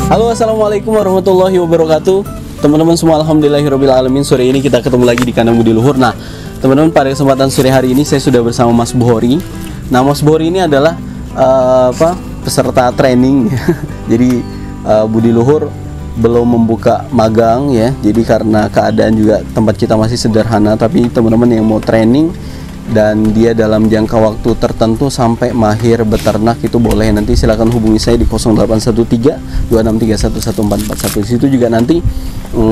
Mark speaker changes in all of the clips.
Speaker 1: Halo, assalamualaikum warahmatullahi wabarakatuh. Teman-teman semua, alhamdulillahirrabbilalamin. Sore ini kita ketemu lagi di kandang budi luhur. Nah, teman-teman, pada kesempatan sore hari ini saya sudah bersama Mas Bukhori. Nah, Mas Bukhori ini adalah peserta training. Jadi budi luhur belum membuka magang ya. Jadi karena keadaan juga tempat kita masih sederhana, tapi teman-teman yang mau training dan dia dalam jangka waktu tertentu sampai mahir beternak itu boleh, nanti silakan hubungi saya di 0813 26311441. Di situ juga nanti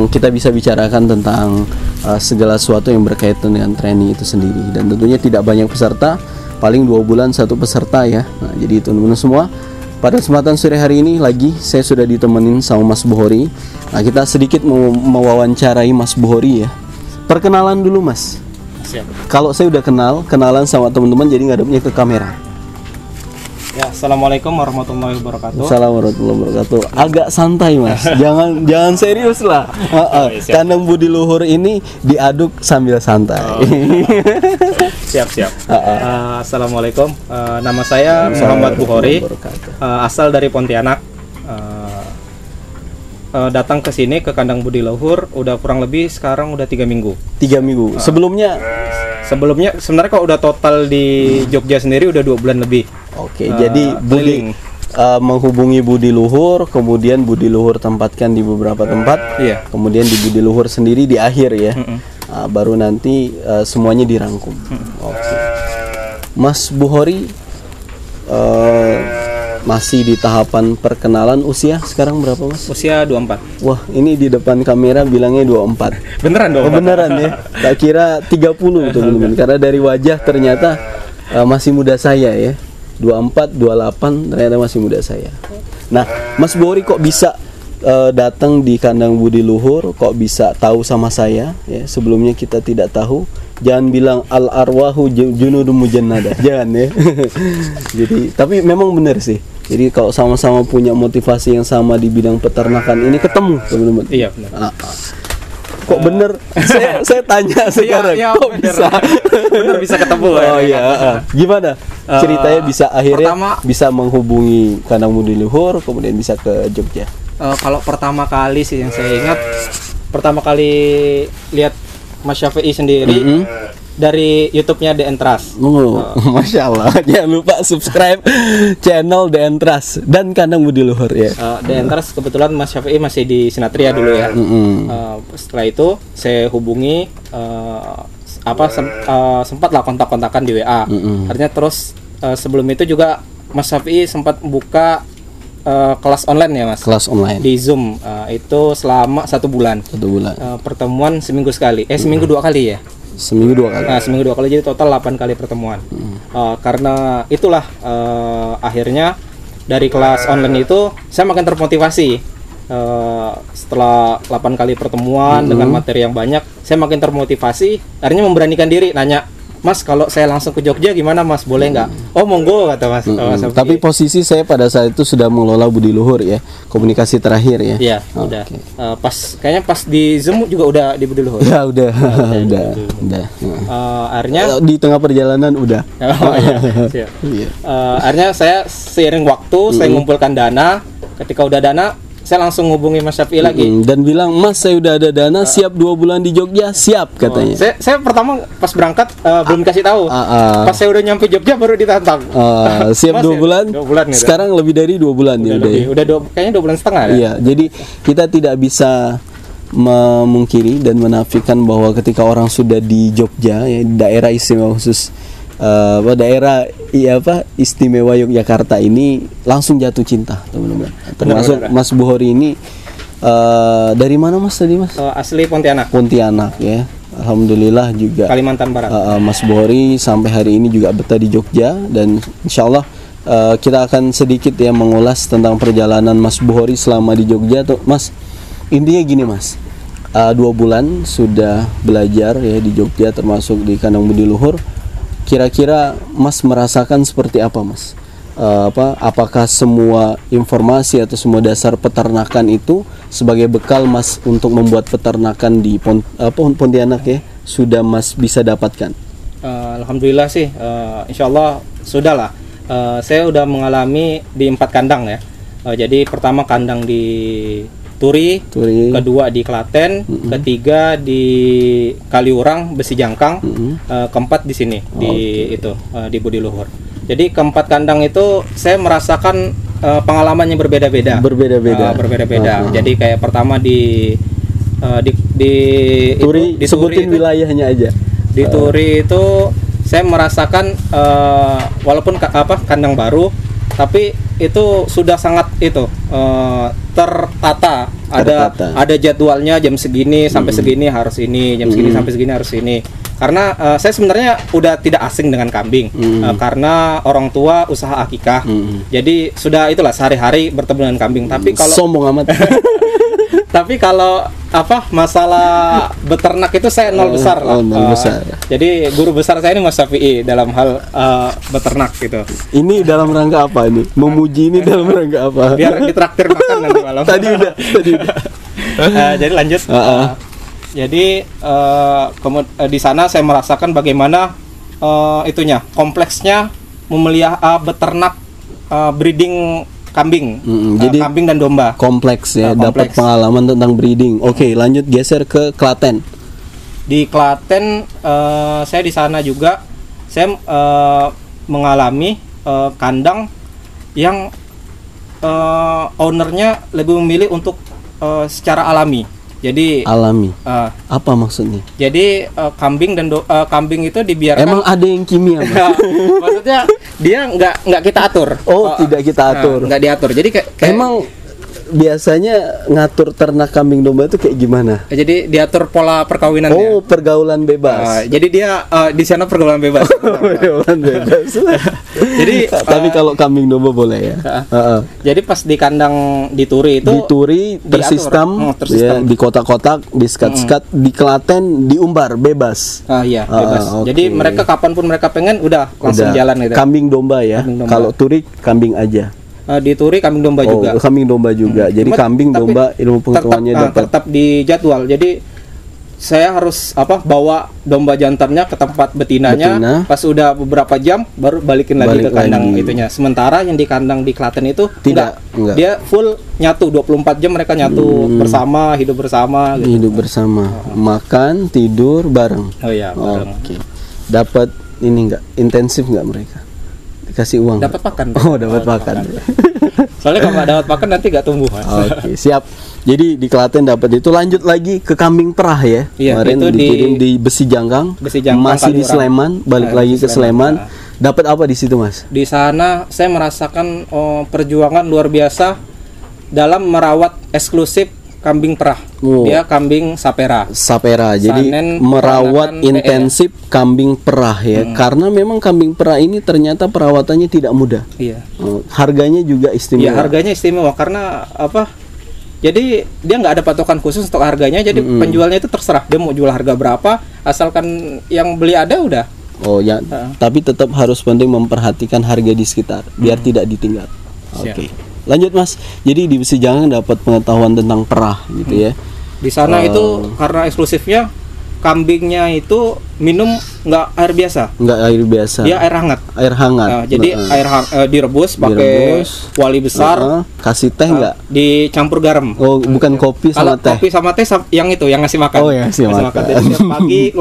Speaker 1: kita bisa bicarakan tentang segala sesuatu yang berkaitan dengan training itu sendiri, dan tentunya tidak banyak peserta, paling 2 bulan satu peserta ya. Nah, jadi teman-teman semua, pada kesempatan sore hari ini lagi saya sudah ditemenin sama Mas Bukhori. Nah, kita sedikit mewawancarai Mas Bukhori ya. Perkenalan dulu Mas.
Speaker 2: Siap.
Speaker 1: Kalau saya udah kenalan sama teman-teman, jadi ngadepnya ke kamera.
Speaker 2: Ya, assalamualaikum warahmatullahi wabarakatuh.
Speaker 1: Assalamualaikum warahmatullahi wabarakatuh. Agak santai Mas, jangan serius lah. Kandang budi luhur ini diaduk sambil santai.
Speaker 2: Siap. Assalamualaikum. Nama saya Muhammad Bukhori, asal dari Pontianak. Datang ke sini ke kandang budi luhur udah kurang lebih sekarang udah 3 minggu.
Speaker 1: 3 minggu. Sebelumnya
Speaker 2: sebenarnya kalau udah total di Jogja sendiri udah 2 bulan lebih.
Speaker 1: Oke, jadi budi menghubungi budi luhur, kemudian budi luhur tempatkan di beberapa tempat.
Speaker 2: Iya.
Speaker 1: Kemudian di budi luhur sendiri di akhir ya. Baru nanti semuanya dirangkum. Oke. Mas Bukhori masih di tahapan perkenalan. Usia sekarang berapa Mas?
Speaker 2: Usia 24.
Speaker 1: Wah, ini di depan kamera bilangnya 24.
Speaker 2: Beneran dong?
Speaker 1: Oh, beneran ya. Tak kira 30 teman-teman. Karena dari wajah ternyata masih muda saya ya. 24, 28 ternyata masih muda saya. Nah, Mas Bukhori kok bisa datang di kandang budi luhur, kok bisa tahu sama saya ya? Sebelumnya kita tidak tahu. Jangan bilang al arwahu junudum mujannada, jangan ya. Jadi, tapi memang benar sih. Jadi kalau sama-sama punya motivasi yang sama di bidang peternakan ini ketemu teman-teman.
Speaker 2: Iya benar.
Speaker 1: Kok bener? Saya tanya sekarang.
Speaker 2: Iya,
Speaker 1: kok
Speaker 2: bener.
Speaker 1: bisa?
Speaker 2: Bener bisa ketemu.
Speaker 1: Oh iya. Gimana ceritanya bisa akhirnya bisa menghubungi kandang budi luhur, kemudian bisa ke Jogja?
Speaker 2: Kalau pertama kali sih yang saya ingat, pertama kali lihat Mas Syafi'i sendiri dari YouTube-nya The Entras.
Speaker 1: Masya Allah. Jangan lupa subscribe channel The Entras dan kandang budi luhur ya.
Speaker 2: The Entras kebetulan Mas Syafi'i masih di Sinatria dulu ya. Setelah itu saya hubungi, sempatlah kontak-kontakan di WA. Artinya terus sebelum itu juga Mas Syafi'i sempat buka kelas online ya Mas.
Speaker 1: Kelas online
Speaker 2: di Zoom, itu selama 1 bulan. 1 bulan. Pertemuan seminggu sekali. Seminggu 2 kali ya. Seminggu 2 kali. Nah, seminggu 2 kali, jadi total 8 kali pertemuan. Karena itulah akhirnya dari kelas online itu saya makin termotivasi. Setelah 8 kali pertemuan dengan materi yang banyak, saya makin termotivasi. Akhirnya memberanikan diri nanya, Mas, kalau saya langsung ke Jogja gimana Mas? Boleh nggak? Oh monggo, kata Mas.
Speaker 1: Tapi posisi saya pada saat itu sudah mengelola budi luhur ya, komunikasi terakhir ya.
Speaker 2: Iya, udah. Kayaknya pas di Zoom juga udah di budi luhur.
Speaker 1: Ya udah.
Speaker 2: Akhirnya
Speaker 1: di tengah perjalanan udah.
Speaker 2: Siap. Akhirnya saya seiring waktu saya ngumpulkan dana. Ketika udah dana, saya langsung hubungi Mas Syafi'i lagi
Speaker 1: dan bilang, Mas, saya udah ada dana, siap 2 bulan di Jogja, siap katanya.
Speaker 2: Saya pertama pas berangkat belum dikasih tahu. Pas saya udah nyampe Jogja baru ditantang.
Speaker 1: Siap 2 bulan.
Speaker 2: 2 bulan nih.
Speaker 1: Sekarang lebih dari 2 bulan ya udah.
Speaker 2: Kayaknya 2 bulan setengah ya.
Speaker 1: Iya, jadi kita tidak bisa memungkiri dan menafikan bahwa ketika orang sudah di Jogja ya, daerah istimewa khusus daerah istimewa Yogyakarta ini langsung jatuh cinta teman-teman. Termasuk Mas Bukhori ini dari mana Mas tadi Mas?
Speaker 2: Asli Pontianak.
Speaker 1: Pontianak ya. Alhamdulillah juga
Speaker 2: Kalimantan Barat.
Speaker 1: Mas Bukhori sampai hari ini juga betah di Jogja, dan insya Allah kita akan sedikit ya mengulas tentang perjalanan Mas Bukhori selama di Jogja tuh Mas. Intinya gini Mas, 2 bulan sudah belajar ya di Jogja, termasuk di kandang budi luhur. Kira-kira Mas merasakan seperti apa Mas? Apakah semua informasi atau semua dasar peternakan itu sebagai bekal Mas untuk membuat peternakan di Pontianak ya sudah Mas bisa dapatkan?
Speaker 2: Alhamdulillah sih, insya Allah sudah lah. Saya udah mengalami di 4 kandang ya. Jadi pertama kandang di Turi, kedua di Klaten, ketiga di Kaliurang, Besi Jangkang, keempat di sini di Budi Luhur. Jadi keempat kandang itu saya merasakan pengalamannya berbeda-beda. Jadi kayak pertama di
Speaker 1: Turi, disebutin wilayahnya aja.
Speaker 2: Di Turi itu saya merasakan walaupun kandang baru, tapi itu sudah sangat tertata. Ada jadwalnya, jam segini sampai segini harus ini, jam segini sampai segini harus ini. Karena saya sebenarnya udah tidak asing dengan kambing, karena orang tua usaha akikah. Jadi sudah itulah sehari-hari bertemu dengan kambing. Tapi kalau
Speaker 1: sombong amat.
Speaker 2: Tapi kalau masalah beternak itu saya nol besar lah. Jadi guru besar saya ini Mas Syafi'i dalam hal beternak gitu. Ini
Speaker 1: dalam rangka apa ini? Memuji ini dalam rangka apa?
Speaker 2: Biar ditraktir makan nanti malam. Tadi udah. Jadi lanjut. Jadi di sana saya merasakan bagaimana kompleksnya memelihara beternak breeding kambing,
Speaker 1: jadi
Speaker 2: kambing dan domba.
Speaker 1: Kompleks ya, dapat pengalaman tentang breeding. Oke, lanjut geser ke Klaten.
Speaker 2: Di Klaten, saya di sana juga saya mengalami kandang yang ownernya lebih memilih untuk secara alami. Jadi
Speaker 1: alami. Apa maksudnya?
Speaker 2: Jadi kambing dan kambing itu dibiarkan.
Speaker 1: Emang ada yang kimia?
Speaker 2: Maksudnya dia nggak kita atur.
Speaker 1: Tidak kita atur.
Speaker 2: Nggak diatur. Jadi kayak
Speaker 1: emang biasanya ngatur ternak kambing domba itu kayak gimana?
Speaker 2: Jadi diatur pola perkawinannya.
Speaker 1: Pergaulan bebas.
Speaker 2: Jadi dia di sana pergaulan bebas.
Speaker 1: Pergaulan bebas.
Speaker 2: Jadi
Speaker 1: tapi kalau kambing domba boleh ya.
Speaker 2: Jadi pas di kandang di Turi itu
Speaker 1: tersistem ya, di kotak-kotak, di skat-skat, di Klaten diumbar bebas.
Speaker 2: Bebas. Jadi mereka kapanpun mereka pengen udah langsung jalan gitu.
Speaker 1: Kambing domba ya. Kalau Turi kambing aja.
Speaker 2: Di Turi kambing domba juga.
Speaker 1: Kambing domba juga. Jadi kambing domba ilmu pengetahuannya
Speaker 2: tetap di jadwal. Jadi saya harus bawa domba jantannya ke tempat betinanya. Pas udah beberapa jam baru balikin lagi ke kandang itunya. Sementara yang di kandang di Klaten itu enggak. Dia full nyatu 24 jam mereka nyatu bersama, hidup bersama gitu.
Speaker 1: Hidup bersama. Makan, tidur bareng.
Speaker 2: Bareng.
Speaker 1: Oke. Dapat ini enggak intensif enggak mereka? Kasih uang.
Speaker 2: Dapat pakan.
Speaker 1: Dapat pakan.
Speaker 2: Soalnya kalau nggak dapat pakan nanti nggak tumbuh.
Speaker 1: Oke, siap. Jadi di Klaten dapat itu, lanjut lagi ke kambing perah ya. Kemarin itu dikirim di Besi Jangkang. Masih di Sleman, balik lagi ke Sleman. Dapat apa di situ, Mas?
Speaker 2: Di sana saya merasakan perjuangan luar biasa dalam merawat eksklusif kambing perah. Dia kambing sapera.
Speaker 1: Jadi merawat intensif kambing perah ya. Karena memang kambing perah ini ternyata perawatannya tidak mudah. Harganya juga istimewa.
Speaker 2: Harganya istimewa karena jadi dia nggak ada patokan khusus untuk harganya. Jadi penjualnya itu terserah dia mau jual harga berapa, asalkan yang beli ada udah.
Speaker 1: Tapi tetap harus penting memperhatikan harga di sekitar biar tidak ditinggal. Oke. Lanjut Mas, jadi di Besi Jangkang dapat pengetahuan tentang perah gitu ya.
Speaker 2: Di sana itu karena eksklusifnya kambingnya itu minum nggak air biasa.
Speaker 1: Nggak air biasa.
Speaker 2: Dia air hangat.
Speaker 1: Air hangat.
Speaker 2: Jadi direbus pakai kuali besar.
Speaker 1: Kasih teh nggak?
Speaker 2: Dicampur garam.
Speaker 1: Bukan kopi sama teh.
Speaker 2: Kopi sama teh yang itu yang ngasih makan.
Speaker 1: Ngasih makan.
Speaker 2: Jadi tiap pagi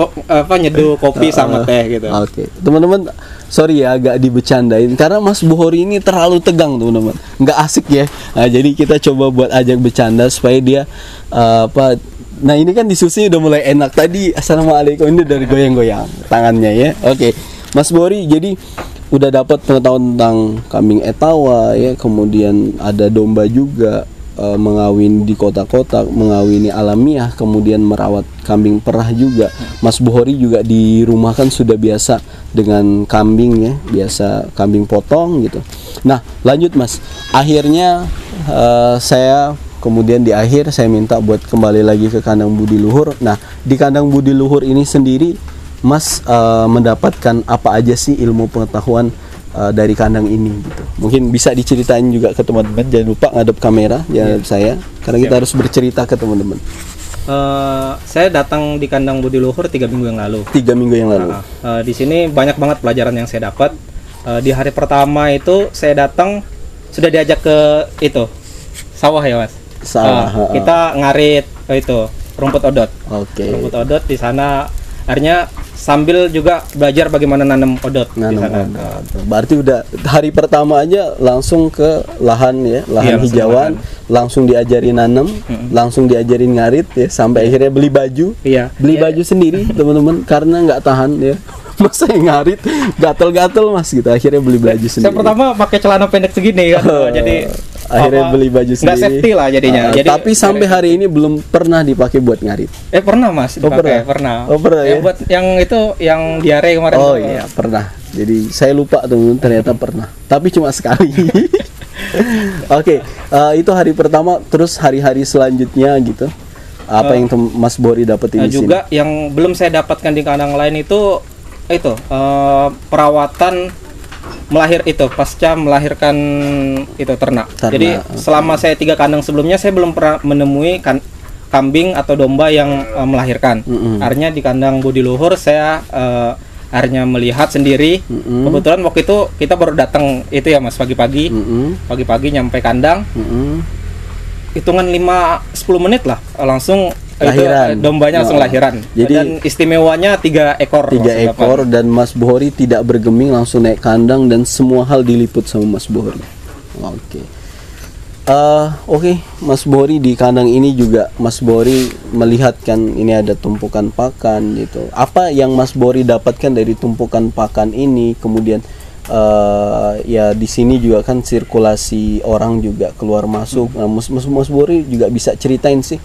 Speaker 2: nyeduh kopi sama teh gitu.
Speaker 1: Oke. Teman-teman, sorry ya agak dibecandain karena Mas Bukhori ini terlalu tegang teman-teman, nggak asik ya. Jadi kita coba buat ajak bercanda supaya dia Nah ini kan diskusi udah mulai enak tadi. Assalamualaikum, ini dari goyang-goyang tangannya ya. Oke, Mas Bukhori, jadi udah dapat pengetahuan tentang kambing etawa ya, kemudian ada domba juga, mengawin di kotak-kotak, mengawini alamiah, kemudian merawat kambing perah juga. Mas Bukhori juga di rumah kan sudah biasa dengan kambing ya, biasa kambing potong gitu. Nah lanjut Mas, akhirnya kemudian di akhir saya minta buat kembali lagi ke kandang Budi Luhur. Nah di kandang Budi Luhur ini sendiri Mas mendapatkan apa aja sih ilmu pengetahuan dari kandang ini gitu. Mungkin bisa diceritain juga ke teman-teman. Jangan lupa ngadep kamera ya saya, karena kita harus bercerita ke teman-teman.
Speaker 2: Saya datang di kandang Budi Luhur 3 minggu yang lalu.
Speaker 1: 3 minggu yang lalu.
Speaker 2: Di sini banyak banget pelajaran yang saya dapat. Di hari pertama itu saya datang sudah diajak ke itu sawah ya Mas.
Speaker 1: Sawah.
Speaker 2: Kita ngarit itu rumput odot.
Speaker 1: Oke.
Speaker 2: Rumput odot di sana, akhirnya sambil juga belajar bagaimana nanam odot di sana.
Speaker 1: Berarti udah hari pertama aja langsung ke lahan ya, lahan hijauan, langsung diajarin nanam, langsung diajarin ngarit ya, sampai akhirnya beli baju. Beli baju sendiri teman-teman karena nggak tahan ya. Masa yang ngarit gatel-gatel Mas gitu, akhirnya beli baju sendiri.
Speaker 2: Saya pertama pakai celana pendek segini kan, jadi
Speaker 1: akhirnya beli baju sendiri.
Speaker 2: Nggak safety lah jadinya. Jadi,
Speaker 1: tapi sampai hari ini belum pernah dipakai buat ngarit.
Speaker 2: Pernah Mas, dipakai, pernah.
Speaker 1: Oh pernah ya.
Speaker 2: Buat yang itu, yang diare kemarin.
Speaker 1: Oh iya pernah. Jadi saya lupa teman-teman, ternyata pernah. Tapi cuma sekali. Oke, itu hari pertama. Terus hari-hari selanjutnya gitu. Apa yang Mas Bohori dapetin di sini?
Speaker 2: Juga yang belum saya dapatkan di kandang lain itu perawatan pasca melahirkan itu ternak. Jadi selama saya 3 kandang sebelumnya saya belum pernah menemui kambing atau domba yang melahirkan. Akhirnya di kandang Budi Luhur saya akhirnya melihat sendiri. Kebetulan waktu itu kita baru datang itu ya Mas, pagi-pagi. Pagi-pagi nyampe kandang. Hitungan 5-10 menit lah langsung lahiran. Dombanya langsung lahiran. Jadi, dan istimewanya 3 ekor.
Speaker 1: 3 ekor dan Mas Bohori tidak bergeming, langsung naik kandang dan semua hal diliput sama Mas Bohori. Oke, Mas Bohori di kandang ini juga Mas Bohori melihat kan ini ada tumpukan pakan gitu. Apa yang Mas Bohori dapatkan dari tumpukan pakan ini? Kemudian ya di sini juga kan sirkulasi orang juga keluar masuk. Nah, Mas Bohori juga bisa ceritain sih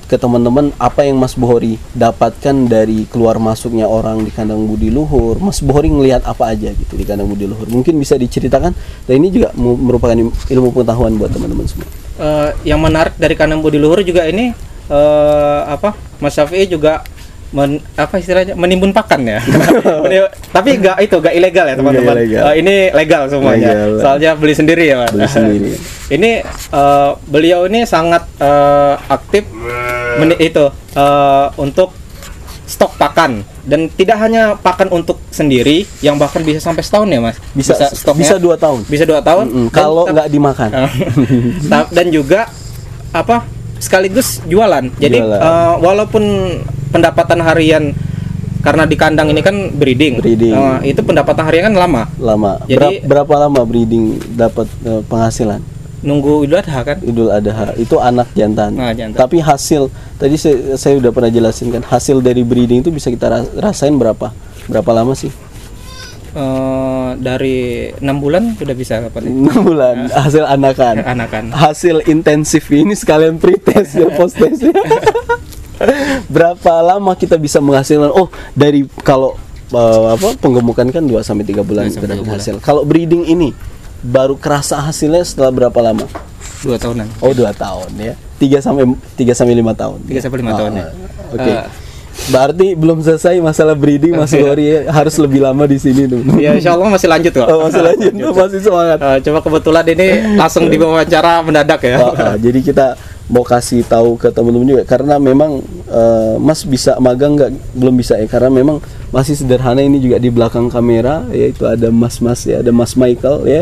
Speaker 1: ke teman-teman apa yang Mas Bohori dapatkan dari keluar masuknya orang di kandang Budi Luhur. Mas Bohori ngelihat apa aja gitu di kandang Budi Luhur, mungkin bisa diceritakan. Dan ini juga merupakan ilmu pengetahuan buat teman-teman semua.
Speaker 2: Yang menarik dari kandang Budi Luhur juga ini Mas Syafi'i juga istilahnya menimbun pakan ya. Tapi nggak ilegal ya teman-teman. Ini legal semuanya. Soalnya beli sendiri ya Mas. Ini beliau ini sangat aktif untuk stok pakan, dan tidak hanya pakan untuk sendiri yang bahkan bisa sampai setahun ya Mas.
Speaker 1: Bisa 2 tahun.
Speaker 2: Bisa 2 tahun.
Speaker 1: Kalau nggak dimakan.
Speaker 2: Dan juga sekaligus jualan. Jadi walaupun pendapatan harian, karena di kandang ini kan breeding. Itu pendapatan harian kan lama.
Speaker 1: Jadi berapa lama breeding dapat penghasilan?
Speaker 2: Nunggu Idul Adha kan?
Speaker 1: Idul Adha itu anak jantan.
Speaker 2: Jantan.
Speaker 1: Tapi hasil tadi saya udah pernah jelasin kan, hasil dari breeding itu bisa kita rasain berapa lama sih?
Speaker 2: Dari 6 bulan sudah bisa kapan?
Speaker 1: 6 bulan hasil anakan. Hasil intensif ini sekalian pretest ya, post test ya. Berapa lama kita bisa menghasilkan? Dari kalau penggemukan kan 2-3 bulan kita dapat hasil. Kalau breeding ini baru kerasa hasilnya setelah berapa lama?
Speaker 2: 2 tahunan.
Speaker 1: 2 tahun ya. 3-5 tahun.
Speaker 2: 3-5 tahun ya.
Speaker 1: Oke. Berarti belum selesai masalah breeding, Mas Bohori harus lebih lama di sini tuh.
Speaker 2: Ya insyaallah masih lanjut kok.
Speaker 1: Masih lanjut. Masih semangat.
Speaker 2: Coba kebetulan ini langsung diwawancara mendadak ya.
Speaker 1: Jadi kita mau kasih tahu ke teman-teman juga, karena memang Mas bisa magang belum bisa ya, karena memang masih sederhana. Ini juga di belakang kamera yaitu ada Mas ya, ada Mas Michael ya,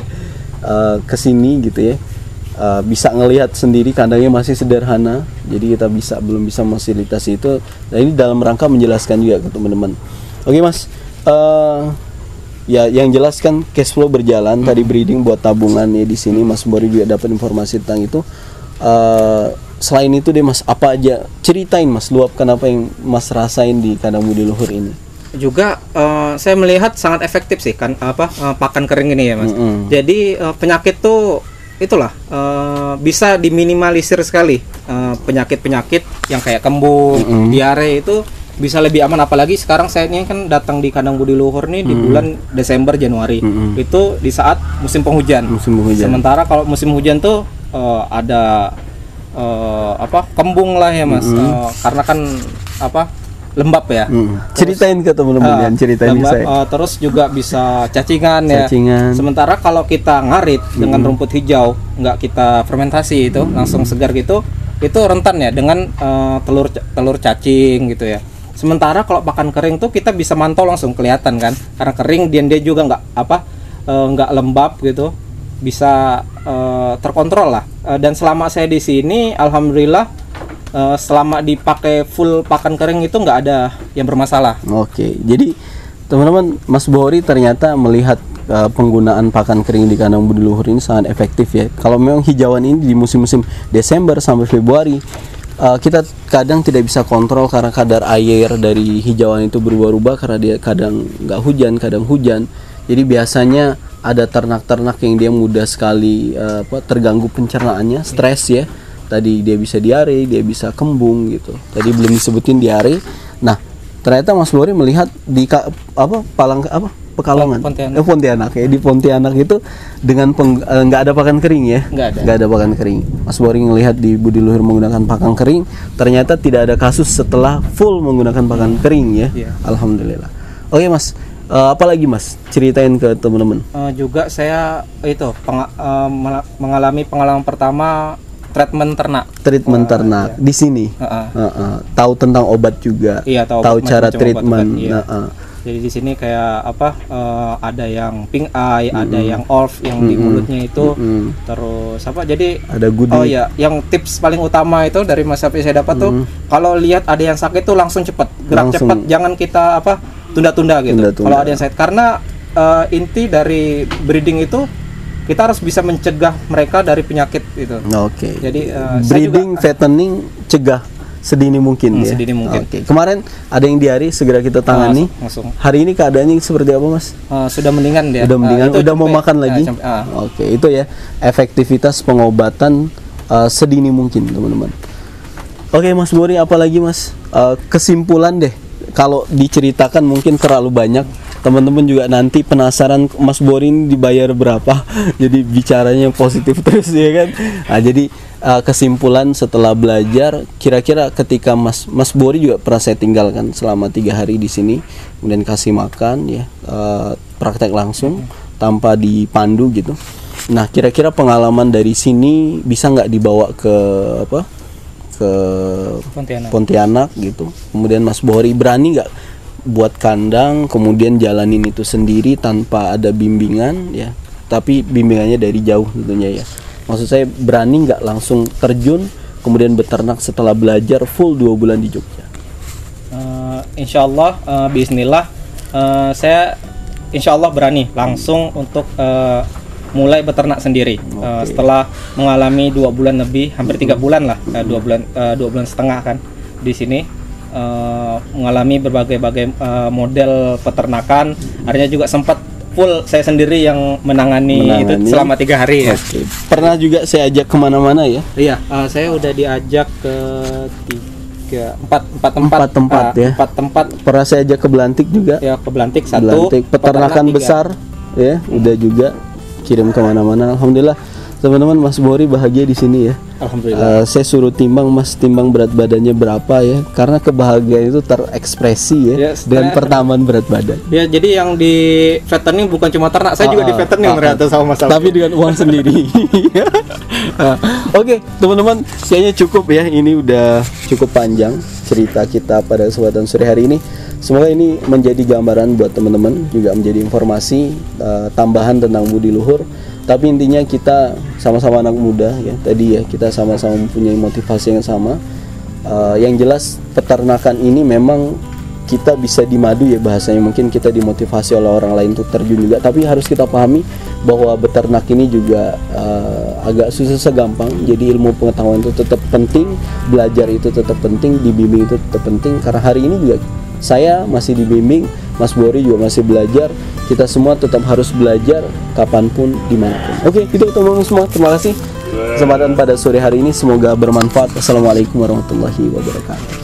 Speaker 1: kesini gitu ya. Bisa ngelihat sendiri kandangnya masih sederhana, jadi kita belum bisa fasilitasi itu. Nah ini dalam rangka menjelaskan juga ke teman-teman. Oke Mas, ya yang jelas kan cash flow berjalan. Tadi breeding buat tabungan ya di sini. Mas Bohori juga dapat informasi tentang itu. Selain itu deh Mas, apa aja ceritain Mas, luapkan apa yang Mas rasain di kandang Budi Luhur ini.
Speaker 2: Juga saya melihat sangat efektif sih kan pakan kering ini ya Mas. Jadi penyakit tuh itulah bisa diminimalisir sekali. Penyakit-penyakit yang kayak kembung, diare itu bisa lebih aman. Apalagi sekarang saya ini kan datang di kandang Budi Luhur nih di bulan Desember Januari. Itu di saat musim penghujan. Sementara kalau musim hujan tuh ada kembung lah ya Mas. Karena kan lembab ya.
Speaker 1: Ceritain ke teman-teman ceritain
Speaker 2: lembab,
Speaker 1: saya.
Speaker 2: terus juga bisa cacingan ya. Sementara kalau kita ngarit dengan rumput hijau, nggak kita fermentasi itu langsung segar gitu, itu rentan ya dengan telur cacing gitu ya. Sementara kalau pakan kering tuh kita bisa mantau langsung kelihatan kan, karena kering dia juga nggak lembab gitu. bisa terkontrol lah. Dan selama saya di sini, alhamdulillah, selama dipakai full pakan kering itu nggak ada yang bermasalah.
Speaker 1: Oke, jadi teman-teman, Mas Bohori ternyata melihat penggunaan pakan kering di kandang budi luhur ini sangat efektif ya. Kalau memang hijauan ini di musim-musim Desember sampai Februari, kita kadang tidak bisa kontrol karena kadar air dari hijauan itu berubah-ubah karena dia kadang nggak hujan, kadang hujan. Jadi biasanya ada ternak-ternak yang dia mudah sekali terganggu pencernaannya, stres ya. Tadi dia bisa diare, dia bisa kembung gitu. Tadi belum disebutin diare. Nah, ternyata Mas Bohori melihat di Pekalongan, Pontianak ya, di Pontianak itu dengan nggak ada pakan kering ya, nggak ada pakan kering. Mas Bohori ngelihat di budi luhur menggunakan pakan kering, ternyata tidak ada kasus setelah full menggunakan pakan kering ya. Alhamdulillah. Oke Mas, apalagi Mas ceritain ke teman-teman.
Speaker 2: Juga saya itu mengalami pengalaman pertama treatment ternak
Speaker 1: di sini. Tahu tentang obat juga, tahu cara treatment.
Speaker 2: Jadi di sini kayak ada yang pink eye, ada yang ORF yang di mulutnya itu, terus jadi ada goodie. Oh ya, yang tips paling utama itu dari Mas Safi saya dapat tuh, kalau lihat ada yang sakit tuh langsung cepat, gerak cepat, jangan kita tunda-tunda gitu. Kalau ada yang sakit, karena inti dari breeding itu kita harus bisa mencegah mereka dari penyakit itu.
Speaker 1: Oke.
Speaker 2: Jadi
Speaker 1: breeding, fattening, cegah sedini mungkin ya.
Speaker 2: Sedini mungkin.
Speaker 1: Oke. Kemarin ada yang diare, segera kita tangani.
Speaker 2: Langsung.
Speaker 1: Hari ini keadaannya seperti apa Mas?
Speaker 2: Sudah mendingan dia.
Speaker 1: Udah mendingan, udah mau makan lagi. Oke, itu ya efektivitas pengobatan sedini mungkin teman-teman. Oke Mas Bohori, apalagi Mas? Kesimpulan deh. Kalau diceritakan mungkin terlalu banyak. Teman-teman juga nanti penasaran Mas Bohori ini dibayar berapa. Jadi bicaranya positif terus ya kan. Nah, jadi kesimpulan setelah belajar, kira-kira ketika Mas Bohori juga pernah saya tinggalkan selama 3 hari di sini, kemudian kasih makan ya, praktek langsung tanpa dipandu gitu. Nah, kira-kira pengalaman dari sini bisa nggak dibawa ke Pontianak gitu. Kemudian Mas Bohori berani nggak buat kandang, kemudian jalanin itu sendiri tanpa ada bimbingan ya, tapi bimbingannya dari jauh tentunya ya. Maksud saya berani nggak langsung terjun kemudian beternak setelah belajar full 2 bulan di Jogja?
Speaker 2: Insyaallah, bismillah, saya insyaallah berani langsung untuk mulai beternak sendiri. Setelah mengalami 2 bulan lebih, hampir 3 bulan lah, 2 bulan setengah kan di sini. Mengalami berbagai model peternakan, akhirnya juga sempat full saya sendiri yang menangani itu selama 3 hari ya.
Speaker 1: Pernah juga saya ajak kemana-mana ya?
Speaker 2: Iya, saya udah diajak ke 4 tempat ya. 4 tempat.
Speaker 1: Pernah saya ajak ke Belantik juga.
Speaker 2: Ya, ke Belantik 1.
Speaker 1: Peternakan besar ya, udah juga kirim kemana-mana. Alhamdulillah teman-teman, Mas Bohori bahagia di sini ya.
Speaker 2: Alhamdulillah.
Speaker 1: Saya suruh timbang berat badannya berapa ya, karena kebahagiaan itu terekspresi ya, dengan pertambahan berat badan.
Speaker 2: Ya, jadi yang di fattening bukan cuma ternak, saya juga di fattening ternyata sama Mas.
Speaker 1: Tapi dengan uang sendiri. Oke, teman-teman, kayaknya cukup ya. Ini udah cukup panjang cerita kita pada kesempatan sore hari ini. Semoga ini menjadi gambaran buat teman-teman, juga menjadi informasi tambahan tentang budi luhur. Tapi intinya kita sama-sama anak muda ya, tadi ya, kita sama-sama mempunyai motivasi yang sama. Yang jelas peternakan ini memang kita bisa dimadu ya bahasanya, mungkin kita dimotivasi oleh orang lain untuk terjun juga. Tapi harus kita pahami bahwa beternak ini juga agak susah gampang. Jadi ilmu pengetahuan itu tetap penting, belajar itu tetap penting, dibimbing itu tetap penting. Karena hari ini juga saya masih dibimbing, Mas Bohori juga masih belajar. Kita semua tetap harus belajar kapanpun, dimanapun. Oke, itu teman-teman semua. Terima kasih kesempatan pada sore hari ini. Semoga bermanfaat. Assalamualaikum warahmatullahi wabarakatuh.